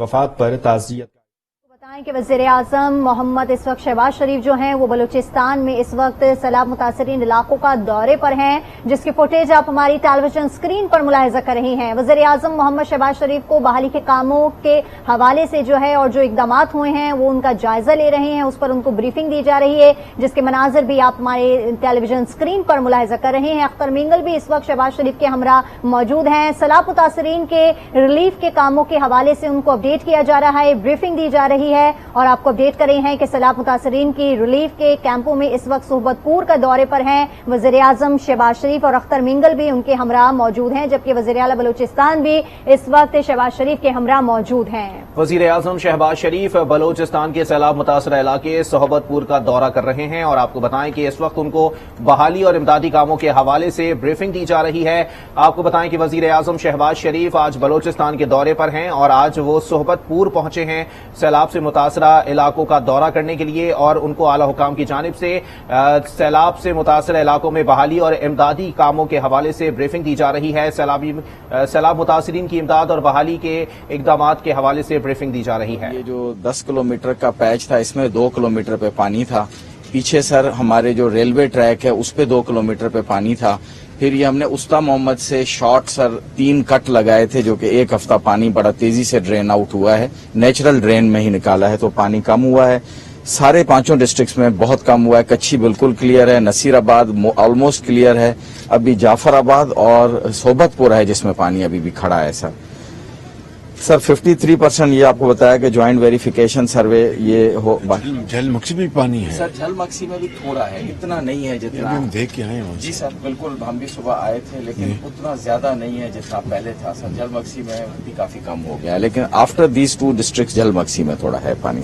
वफात पर ताज़ियत। बताएं कि वज़ीर-ए-आज़म मोहम्मद इस वक्त शहबाज शरीफ जो हैं वो बलूचिस्तान में इस वक्त सैलाब मुतासरीन इलाकों का दौरे पर हैं, जिसकी फुटेज आप हमारी टेलीविजन स्क्रीन पर मुलाहिजा कर रही हैं। वज़ीर-ए-आज़म मोहम्मद शहबाज शरीफ को बहाली के कामों के हवाले से जो है और जो इक़दामात हुए हैं वो उनका जायजा ले रहे हैं, उस पर उनको ब्रीफिंग दी जा रही है, जिसके मनाजिर भी आप हमारे टेलीविजन स्क्रीन पर मुलाहिजा कर रहे हैं। अख्तर मिंगल भी इस वक्त शहबाज शरीफ के हमरा मौजूद हैं। सैलाब मुतासरीन के रिलीफ के कामों के हवाले से उनको अपडेट किया जा रहा है, ब्रीफिंग दी जा रही है और आपको अपडेट कर रहे हैं कि सैलाब मुतासरीन की रिलीफ के कैंपों में इस वक्त सोहबतपुर का दौरे पर हैं वज़ीर-ए-आज़म शहबाज शरीफ और अख्तर मिंगल भी उनके हमरा मौजूद हैं, जबकि वज़ीर आला बलूचिस्तान भी इस वक्त शहबाज शरीफ के हमरा मौजूद हैं। वज़ीर-ए-आज़म शहबाज शरीफ बलूचिस्तान के सैलाब मुतासरा इलाके सोहबतपुर का दौरा कर रहे हैं और आपको बताएं कि इस वक्त उनको बहाली और इमदादी कामों के हवाले से ब्रीफिंग दी जा रही है। आपको बताएं कि वज़ीर-ए-आज़म शहबाज शरीफ आज बलूचिस्तान के दौरे पर हैं और आज वो सोहबतपुर पहुंचे हैं सैलाब से मुतासरा इलाकों का दौरा करने के लिए और उनको आला हुकाम की जानिब से सैलाब से मुतासरा इलाकों में बहाली और इमदादी कामों के हवाले से ब्रीफिंग दी जा रही है। सैलाब मुतासरीन की इमदाद और बहाली के इक़दामात के हवाले से ब्रीफिंग दी जा रही है। ये जो 10 किलोमीटर का पैच था इसमें 2 किलोमीटर पे पानी था। पीछे सर हमारे जो रेलवे ट्रैक है उस पे 2 किलोमीटर पे पानी था। फिर ये हमने उस्ता मोहम्मद से शॉर्ट सर 3 कट लगाए थे, जो कि एक हफ्ता पानी बड़ा तेजी से ड्रेन आउट हुआ है, नेचुरल ड्रेन में ही निकाला है, तो पानी कम हुआ है। सारे 5 डिस्ट्रिक्ट्स में बहुत कम हुआ है। कच्छी बिल्कुल क्लियर है, नसीराबाद ऑलमोस्ट क्लियर है, अभी जाफराबाद और सोबतपुर है जिसमें पानी अभी भी खड़ा है। सर 53% ये आपको बताया कि ज्वाइंट वेरिफिकेशन सर्वे ये हो। झल मक्सी में भी पानी है सर, झल मक्सी में भी थोड़ा है, इतना नहीं है जितना हम देख के आए। जी सर बिल्कुल, हम भी सुबह आए थे लेकिन उतना ज्यादा नहीं है जितना पहले था सर। झल मक्सी में भी काफी कम हो गया है, लेकिन आफ्टर दीज 2 डिस्ट्रिक्ट झल मक्सी में थोड़ा है पानी।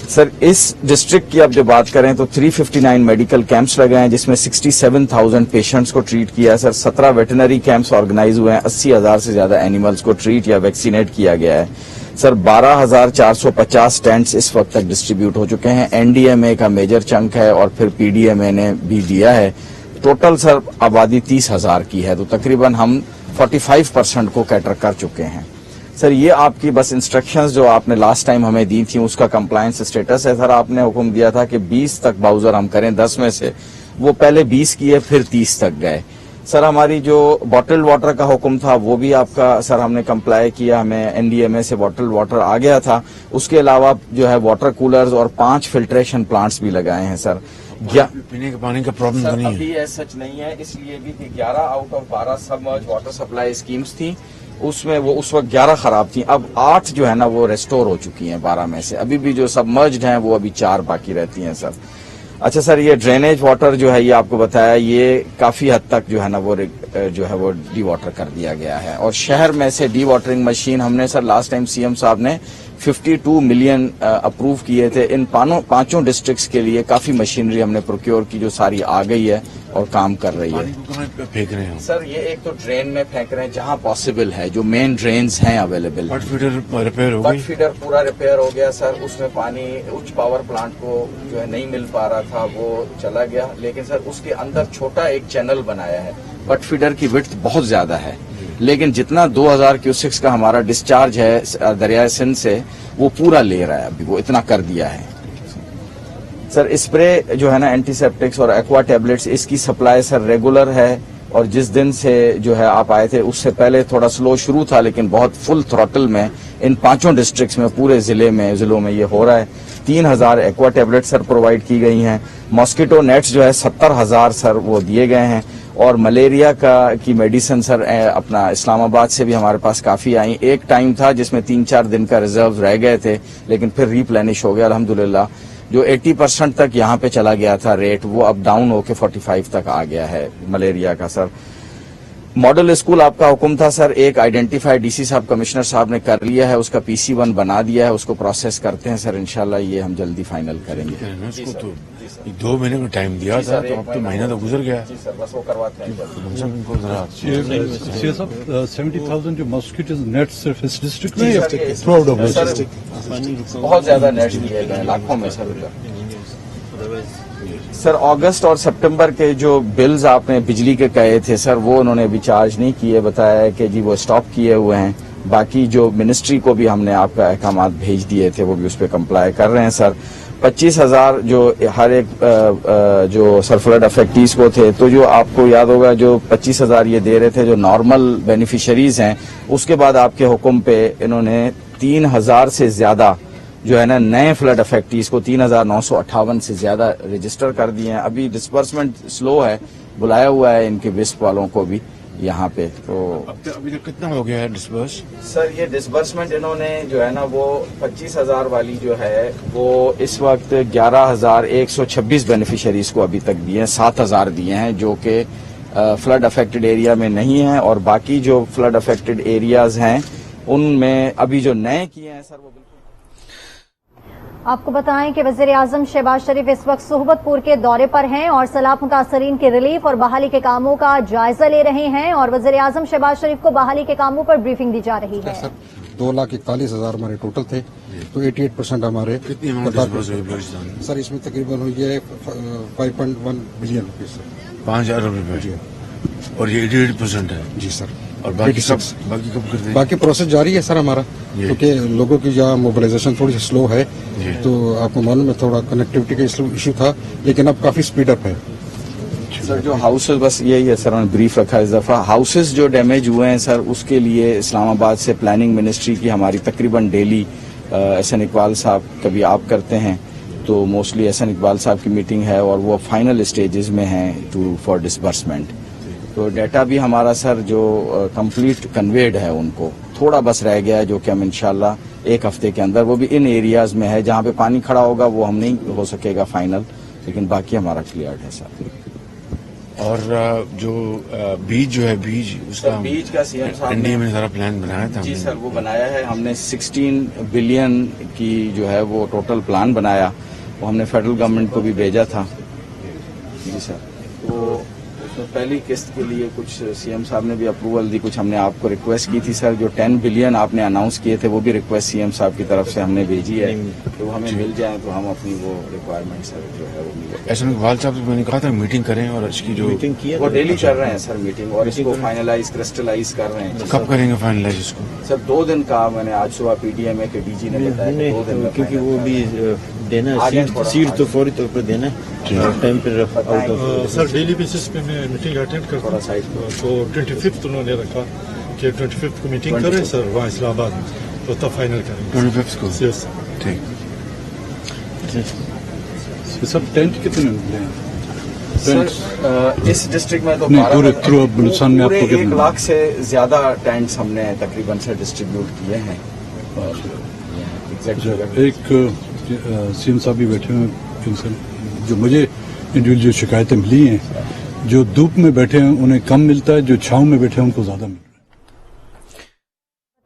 सर इस डिस्ट्रिक्ट की अब जो बात करें तो 359 मेडिकल कैंप्स लगे हैं जिसमें 67,000 पेशेंट्स को ट्रीट किया है सर। 17 वेटनरी कैंप्स ऑर्गेनाइज हुए हैं, 80,000 से ज्यादा एनिमल्स को ट्रीट या वैक्सीनेट किया गया है सर। 12,450 टेंट्स इस वक्त तक डिस्ट्रीब्यूट हो चुके हैं। एनडीएमए का मेजर चंक है और फिर पीडीएमए ने भी दिया है। टोटल सर आबादी 30,000 की है, तो तकरीबन हम 45% को कैटर कर चुके हैं। सर ये आपकी बस इंस्ट्रक्शंस जो आपने लास्ट टाइम हमें दी थी उसका कंप्लायंस स्टेटस है सर। आपने हुक्म दिया था कि 20 तक बाउजर हम करें 10 में से, वो पहले 20 किए फिर 30 तक गए। सर हमारी जो बॉटल्ड वाटर का हुक्म था वो भी आपका सर हमने कंप्लाई किया, हमें एनडीएमए से बॉटल्ड वाटर आ गया था। उसके अलावा जो है वाटर कूलर्स और 5 फिल्ट्रेशन प्लांट्स भी लगाए हैं सर। पीने के पानी का प्रॉब्लम तो नहीं है अभी सच नहीं है, इसलिए भी 11 out of 12 submerge water supply schemes थी, उसमें वो उस वक्त 11 खराब थी। अब 8 जो है ना वो रेस्टोर हो चुकी हैं 12 में से। अभी भी जो सबमर्ज्ड हैं वो अभी 4 बाकी रहती हैं सर। अच्छा सर, ये ड्रेनेज वाटर जो है ये आपको बताया ये काफी हद तक जो है ना वो डी वाटर कर दिया गया है। और शहर में से डी वाटरिंग मशीन हमने सर लास्ट टाइम सीएम साहब ने 52 मिलियन अप्रूव किए थे। इन 5 डिस्ट्रिक्ट्स के लिए काफी मशीनरी हमने प्रोक्योर की जो सारी आ गई है और काम कर रही है। फेंक रहे हैं सर ये एक तो ड्रेन में फेंक रहे हैं जहां पॉसिबल है, जो मेन ड्रेन्स हैं अवेलेबल। बट फीडर रिपेयर हो गई, बट फीडर पूरा रिपेयर हो गया सर। उसमें पानी उच्च पावर प्लांट को जो है नहीं मिल पा रहा था, वो चला गया। लेकिन सर उसके अंदर छोटा एक चैनल बनाया है। बट फीडर की विड्थ बहुत ज्यादा है, लेकिन जितना 2000 क्यूसेक्स का हमारा डिस्चार्ज है दरियाए सिंध से वो पूरा ले रहा है, अभी वो इतना कर दिया है सर। स्प्रे जो है ना एंटीसेप्टिक्स और एक्वा टैबलेट्स इसकी सप्लाई सर रेगुलर है। और जिस दिन से जो है आप आए थे उससे पहले थोड़ा स्लो शुरू था, लेकिन बहुत फुल थ्रॉटल में इन 5 डिस्ट्रिक्ट्स में पूरे जिलों में ये हो रहा है। 3000 एक्वा टैबलेट सर प्रोवाइड की गई हैं। मॉस्किटो नेट्स जो है 70,000 सर वो दिए गए हैं। और मलेरिया की मेडिसिन सर अपना इस्लामाबाद से भी हमारे पास काफी आई। एक टाइम था जिसमें 3-4 दिन का रिजर्व रह गए थे, लेकिन फिर रिप्लेनिश हो गया अल्हम्दुलिल्लाह। जो 80% तक यहाँ पे चला गया था रेट, वो अब डाउन होके 45 तक आ गया है मलेरिया का सर। मॉडल स्कूल आपका हुक्म था सर, एक आइडेंटिफाइड डीसी साहब कमिश्नर साहब ने कर लिया है, उसका PC1 बना दिया है, उसको प्रोसेस करते हैं सर। इंशाल्लाह ये हम जल्दी फाइनल करेंगे। उसको तो 2 महीने का टाइम दिया था, तो अब तो महीना तो गुजर गया। जी सर, बस वो करवाते हैं। 70,000 जो मॉस्किटो नेट सिर्फ इस डिस्ट्रिक्ट में थ्रू आउट डिस्ट्रिक्ट बहुत ज्यादा नेट दिए गए, लाखों में सर। सर अगस्त और सितंबर के जो बिल्स आपने बिजली के कहे थे सर, वो उन्होंने अभी चार्ज नहीं किए, बताया है कि जी वो स्टॉप किए हुए हैं। باقی جو منسٹری کو بھی ہم نے آپ کا احکامات بھیج دیے تھے وہ بھی اس پہ کمپلائی کر رہے ہیں سر. 25,000 جو ہر ایک جو سر فلڈ افیکٹیز کو تھے, تو جو آپ کو یاد ہوگا جو 25,000 یہ دے رہے تھے جو نارمل بینیفیشریز ہیں, اس کے بعد آپ کے حکم پہ انہوں نے 3,000 سے زیادہ جو ہے نا نئے فلڈ افیکٹیز کو 3,958 سے زیادہ رجسٹر کر دیے ہیں. ابھی ڈسبرسمنٹ سلو ہے, بلایا ہوا ہے ان کے وسپ والوں کو بھی یہاں پہ. تو ابھی تک کتنا ہو گیا ہے ڈسبرس؟ سر یہ ڈسبرسمنٹ انہوں نے جو ہے نا وہ 25,000 والی جو ہے وہ اس وقت 11,126 بینیفیشریز کو ابھی تک دیے ہیں. 7,000 دیے ہیں جو کہ فلڈ افیکٹڈ ایریا میں نہیں ہیں, اور باقی جو فلڈ افیکٹڈ ایریاز ہیں ان میں ابھی جو نئے کیے ہیں سر وہ بالکل. آپ کو بتائیں کہ وزیر اعظم شہباز شریف اس وقت صحبت پور کے دورے پر ہیں اور سیلاب متاثرین کے ریلیف اور بحالی کے کاموں کا جائزہ لے رہے ہیں, اور وزیر اعظم شہباز شریف کو بحالی کے کاموں پر بریفنگ دی جا رہی ہے. سر 2,41,000 ہمارے ٹوٹل تھے, تو 88% ہمارے سر اس میں تقریباً ہوئی ہے 5.1 بلین روپیز سر. 5,000 روپے اور یہ 88% ہے. جی سر. اور باقی کب کر دیں؟ باقی پروسیس جاری ہے سر ہمارا, کیونکہ لوگوں کی جہاں موبلائزیشن تھوڑی سی سلو ہے, تو آپ کو معلوم ہے تھوڑا کنیکٹیوٹی کا ایشو تھا, لیکن اب کافی اسپیڈ اپ ہے. سر جو ہاؤسز بس یہی ہے سر, انہوں نے بریف رکھا اس دفعہ. ہاؤسز جو ڈیمیج ہوئے ہیں سر اس کے لیے اسلام آباد سے پلاننگ منسٹری کی ہماری تقریباً ڈیلی ایس این اقبال صاحب کبھی آپ کرتے ہیں, تو موسٹلی ایس این اقبال صاحب کی میٹنگ ہے اور وہ فائنل اسٹیجز میں ہیں فار ڈسبرسمنٹ. تو ڈیٹا بھی ہمارا سر جو کمپلیٹ کنویڈ ہے ان کو, تھوڑا بس رہ گیا ہے جو کہ ہم انشاءاللہ ایک ہفتے کے اندر, وہ بھی ان ایریاز میں ہے جہاں پہ پانی کھڑا ہوگا وہ ہم نہیں ہو سکے گا فائنل, لیکن باقی ہمارا کلیئرڈ ہے سر. اور جو بیج جو ہے اس کا بیج کا سی ایم صاحب انڈیا میں سارا پلان بنایا تھا. جی سر وہ بنایا ہے ہم نے. 16 بلین کی جو ہے وہ ٹوٹل پلان بنایا, وہ ہم نے فیڈرل گورنمنٹ کو بھی بھیجا تھا. جی سر. تو پہلی قسط کے لیے کچھ سی ایم صاحب نے بھی اپروول دی, کچھ ہم نے آپ کو ریکویسٹ کی تھی سر. جو 10 بلین آپ نے اناؤنس کیے تھے وہ بھی ریکویسٹ سی ایم صاحب کی طرف سے ہم نے بھیجی ہے, تو ہمیں مل جائیں تو ہم اپنی وہ ریکوائرمنٹ سر جو ہے وہ ملے. ایسا اقبال صاحب میں نے کہا تھا میٹنگ کریں, اور اس کی جو میٹنگ کی ہے وہ ڈیلی کر رہے ہیں سر میٹنگ, اور اس کو فائنلائز کرسٹلائز کر رہے ہیں. کب کریں گے فائنلائز اس کو؟ سر 2 دن کا میں نے آج صبح پی ڈی ایم اے کے ڈی جی نے بتایا کہ 2 دن میں, کیونکہ وہ بھی دینا سیٹ تو فوری طور پر دینا ٹائم پہ. سر ڈیلی بیسس پہ میں میٹنگ اٹینڈ کرتا ہوں, تو 25 انہوں نے رکھا کہ 25 کو میٹنگ کریں سر وہاں اسلام آباد میں, تو تب فائنل کریں 25 کو. یس ٹھیک. سر ٹینٹ کتنے ملے ہیں سر اس ڈسٹرکٹ میں تو نہیں, پورے تھرو بلوچستان میں آپ کو 1 لاکھ سے زیادہ ٹینٹس ہم نے تقریباً سے ڈسٹریبیوٹ کیے ہیں. ایک سی ایم صاحب بھی بیٹھے ہوئے, جو مجھے انڈیویجول شکایتیں ملی ہیں, جو دھوپ میں بیٹھے ہیں انہیں کم ملتا ہے, جو چھاؤں میں بیٹھے ہیں ان کو زیادہ ملتا ہے.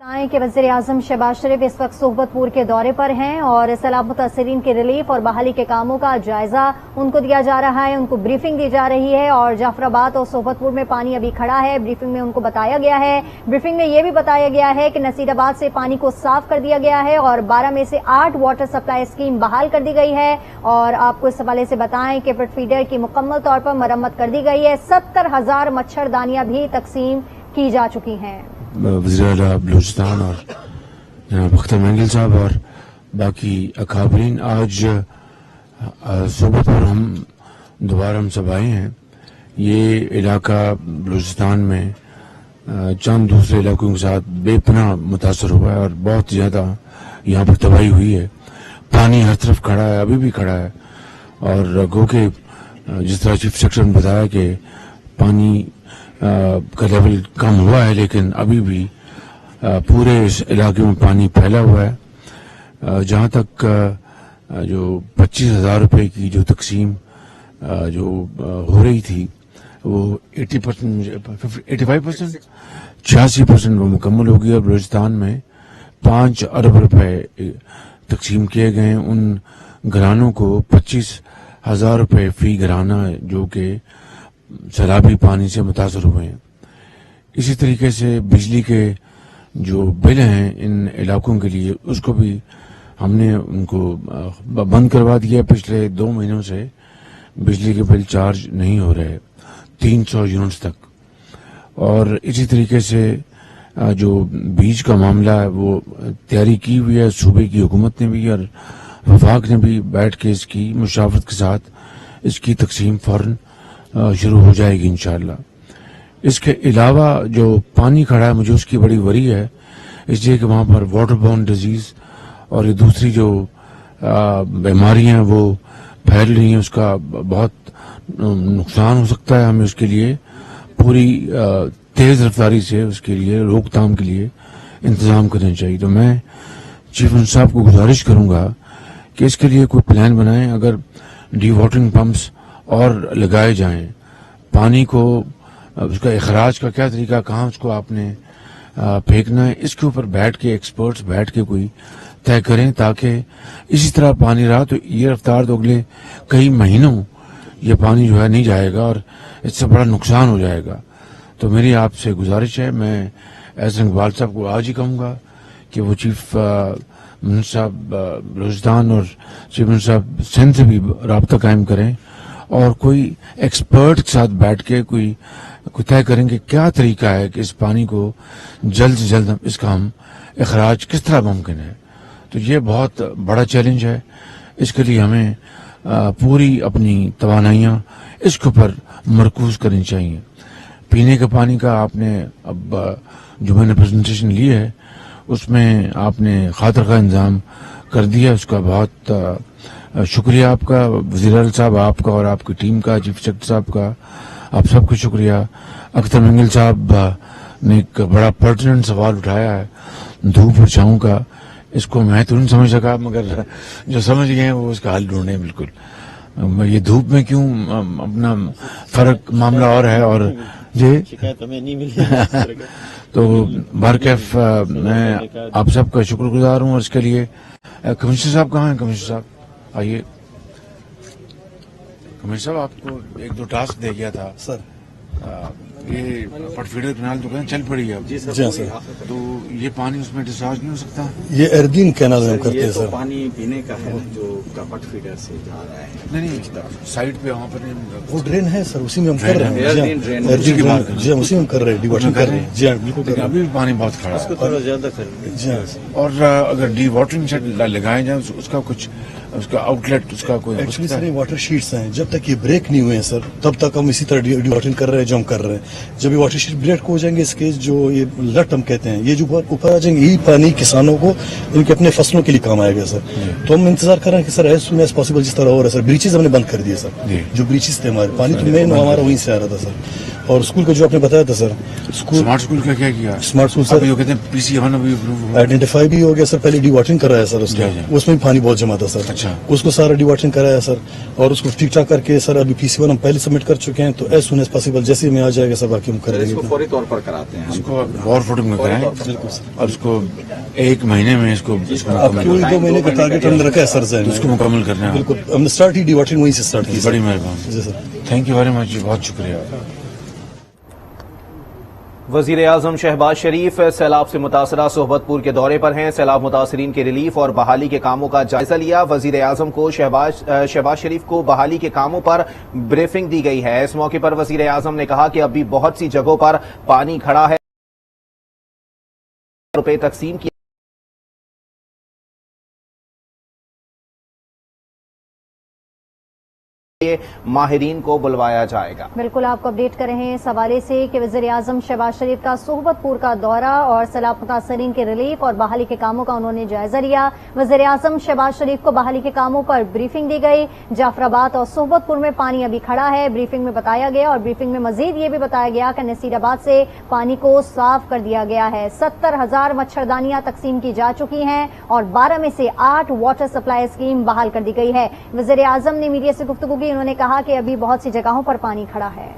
بتائیں کہ وزیر اعظم شہباز شریف اس وقت صحبت پور کے دورے پر ہیں اور سیلاب متاثرین کے ریلیف اور بحالی کے کاموں کا جائزہ ان کو دیا جا رہا ہے, ان کو بریفنگ دی جا رہی ہے. اور جعفر آباد اور صحبت پور میں پانی ابھی کھڑا ہے. بریفنگ میں ان کو بتایا گیا ہے, بریفنگ میں یہ بھی بتایا گیا ہے کہ نصیر آباد سے پانی کو صاف کر دیا گیا ہے اور 12 میں سے 8 واٹر سپلائی اسکیم بحال کر دی گئی ہے. اور آپ کو اس حوالے سے بتائیں کہ پٹ فیڈر کی مکمل طور پر مرمت کر دی گئی ہے. 70,000 مچھردانیاں بھی تقسیم کی جا چکی ہیں. وزیر اعلیٰ بلوچستان اور جناب اختر مینگل صاحب اور باقی اکابرین آج صحبت پر ہم دوبارہ سب آئے ہیں. یہ علاقہ بلوچستان میں چند دوسرے علاقوں کے ساتھ بے پناہ متاثر ہوا ہے اور بہت زیادہ یہاں پر تباہی ہوئی ہے. پانی ہر طرف کھڑا ہے, ابھی بھی کھڑا ہے, اور گو کہ جس طرح چیف سیکرٹری نے بتایا کہ پانی کا لیول کم ہوا ہے, لیکن ابھی بھی پورے اس علاقے میں پانی پھیلا ہوا ہے. جہاں تک جو 25,000 روپے کی جو تقسیم جو ہو رہی تھی وہ 80%, 85%, 86% وہ مکمل ہو گئی. اور بلوچستان میں 5 ارب روپے تقسیم کیے گئے. ان گھرانوں کو 25,000 روپے فی گھرانہ جو کہ سیلابی پانی سے متاثر ہوئے ہیں. اسی طریقے سے بجلی کے جو بل ہیں ان علاقوں کے لیے اس کو بھی ہم نے ان کو بند کروا دیا. پچھلے 2 مہینوں سے بجلی کے بل چارج نہیں ہو رہے 300 یونٹس تک. اور اسی طریقے سے जो बीज का मामला है वो तैयारी की हुई है सूबे की हुकूमत ने भी और वफाक ने भी बैठ के इसकी मुशावरत के साथ इसकी तकसीम फौरन शुरू हो जाएगी इंशाअल्लाह। इसके अलावा जो पानी खड़ा है मुझे उसकी बड़ी वरी है, इसलिए कि वहाँ पर वाटर बोर्न डिजीज और ये दूसरी जो बीमारियां हैं वो फैल रही हैं, उसका बहुत नुकसान हो सकता है। हमें उसके लिए पूरी तेज रफ्तारी से उसके लिए रोकथाम के लिए इंतजाम करने चाहिए। तो मैं चीफ मिनिस्टर साहब को गुजारिश करूंगा कि इसके लिए कोई प्लान बनाएं, अगर डी वाटरिंग पंप्स और लगाए जाएं, पानी को उसका इखराज का क्या तरीका, कहाँ उसको आपने फेंकना है, इसके ऊपर बैठ के एक्सपर्ट्स बैठ के कोई तय करें, ताकि इसी तरह पानी रहा तो ये रफ्तार तो अगले कई महीनों ये पानी जो है नहीं जाएगा और इससे बड़ा नुकसान हो जाएगा। तो मेरी आपसे गुजारिश है, मैं एहसन इकबाल साहब को आज ही कहूंगा कि वो चीफ मिनिस्टर साहब बलूचिस्तान और चीफ मिनिस्टर साहब सिंध से भी राब्ता कायम करें और कोई एक्सपर्ट के साथ बैठ के कोई तय करेंगे क्या तरीका है कि इस पानी को जल्द से जल्द इसका हम इखराज किस तरह मुमकिन है। तो ये बहुत बड़ा चैलेंज है, इसके लिए हमें पूरी अपनी तवानाइयाँ इसके ऊपर मरकूज करनी चाहिए। पीने के पानी का आपने अब जो मैंने प्रेजेंटेशन ली है उसमें आपने खातर का इंतजाम कर दिया, उसका बहुत शुक्रिया आपका वज़ीर आला साहब, आपका और आपकी टीम का, चीफ सेक्रेटरी साहब का, आप सबको शुक्रिया। अख्तर मंगिल साहब ने एक बड़ा पर्टिनेंट सवाल उठाया है धूप और छाँव का, इसको मैं तो नहीं समझ सका, मगर जो समझ गए हैं वो उसका हल ढूंढे। बिल्कुल ये धूप में क्यों अपना फर्क मामला और है और जी शिकायत हमें नहीं मिली तो बारकैफ मैं आप सबका शुक्रगुजार हूँ और इसके लिए कमिश्नर साहब कहाँ हैं? कमिश्नर साहब आइए। कमिश्नर साहब आपको एक दो टास्क दे गया था सर। ये पटफीडर कैनाल तो कहीं चल पड़ी है अब। जी हाँ सर। तो ये पानी उसमें डिस्चार्ज नहीं हो सकता? ये एर्दीन कैनाल हम करते हैं ये तो सर। पानी पीने का है जो कपट फीडर से जा रहा है। नहीं साइड पे वहाँ पर वो ड्रेन है सर, उसी में हम कर रहे हैं। एर्दीन ड्रेन। एर्दीन ड्रेन जी हम उसी में कर रहे हैं, डिवाटरिंग कर रहे हैं। जी हाँ बिल्कुल कर रहे अभी भी पानी बहुत खड़ा है थोड़ा ज्यादा कर हैं। जी हाँ और अगर डी वाटरिंग सेट लगाए जाए उसका कुछ उसका आउटलेट उसका कोई हो एक्चुअली सकता सर है? ये वाटर शीट्स हैं, जब तक ये ब्रेक नहीं हुए हैं सर तब तक हम इसी तरह डिवाटरिंग कर रहे हैं जो हम कर रहे हैं। जब ये वाटर शीट ब्रेक हो जाएंगे, इसके जो ये लट हम कहते हैं, ये जो ऊपर आ जाएंगे, यही पानी किसानों को इनके अपने फसलों के लिए काम आएगा सर। तो हम इंतजार कर रहे हैं कि sir as soon as possible जिस तरह हो रहा है सर। ब्रीचेज हमने बंद कर दिए सर, जो ब्रीचेज थे हमारे, पानी तो मेन हमारा वहीं से आ रहा था सर। और स्कूल का जो आपने बताया था सर, स्कूल स्मार्ट स्कूल का क्या किया? स्मार्ट स्कूल अभी सर वो कहते हैं PC1 अभी approve हुआ। आइडेंटिफाई भी हो गया सर, पहले डिवाटरिंग कर रहा है सर उसका, जी। उसमें भी पानी बहुत जमा था सर। अच्छा। उसको सारा डिवाटरिंग कराया सर और उसको ठीक ठाक करके सर अभी PC1 हम पहले सबमिट कर चुके हैं। तो एज सुन एज पॉसिबल जैसे ही में आ जाएगा सर बाकी हम कर इसको देंगे। फौरी तौर पर कराते हैं। इसको वॉर फुटिंग में कराएं और उसको एक महीने में इसको अब पूरी 2 महीने का टारगेट हमने रखा है सर जहन उसको में। मुकम्मल करना है। बिल्कुल हमने स्टार्ट ही डिवाटरिंग वहीं से स्टार्ट की बड़ी सर। मेहरबानी, जी sir. Thank you very much, बहुत शुक्रिया। वजीर आजम शहबाज शरीफ सैलाब से मुतासरा सोहबतपुर के दौरे पर हैं। सैलाब मुतासरीन के रिलीफ और बहाली के कामों का जायजा लिया। वजीर आजम को शहबाज शरीफ को बहाली के कामों पर ब्रीफिंग दी गई है। इस मौके पर वजीर आजम ने कहा कि अभी बहुत सी जगहों पर पानी खड़ा है, रुपए तकसीम किया माहिरीन को बुलवाया जाएगा। बिल्कुल आपको अपडेट कर रहे हैं इस हवाले से कि वज़ीर आज़म शहबाज शरीफ का सोहबतपुर का दौरा और सैलाब मुतासरीन के रिलीफ और बहाली के कामों का उन्होंने जायजा लिया। वज़ीर आज़म शहबाज शरीफ को बहाली के कामों पर ब्रीफिंग दी गई। जाफराबाद और सोहबतपुर में पानी अभी खड़ा है, ब्रीफिंग में बताया गया और ब्रीफिंग में मजीद ये भी बताया गया कि नसीराबाद से पानी को साफ कर दिया गया है। 70,000 मच्छरदानियां तकसीम की जा चुकी हैं और 12 में से 8 वाटर सप्लाई स्कीम बहाल कर दी गई है। वज़ीर आज़म ने मीडिया से गुफ्तगू की, उन्होंने कहा कि अभी बहुत सी जगहों पर पानी खड़ा है।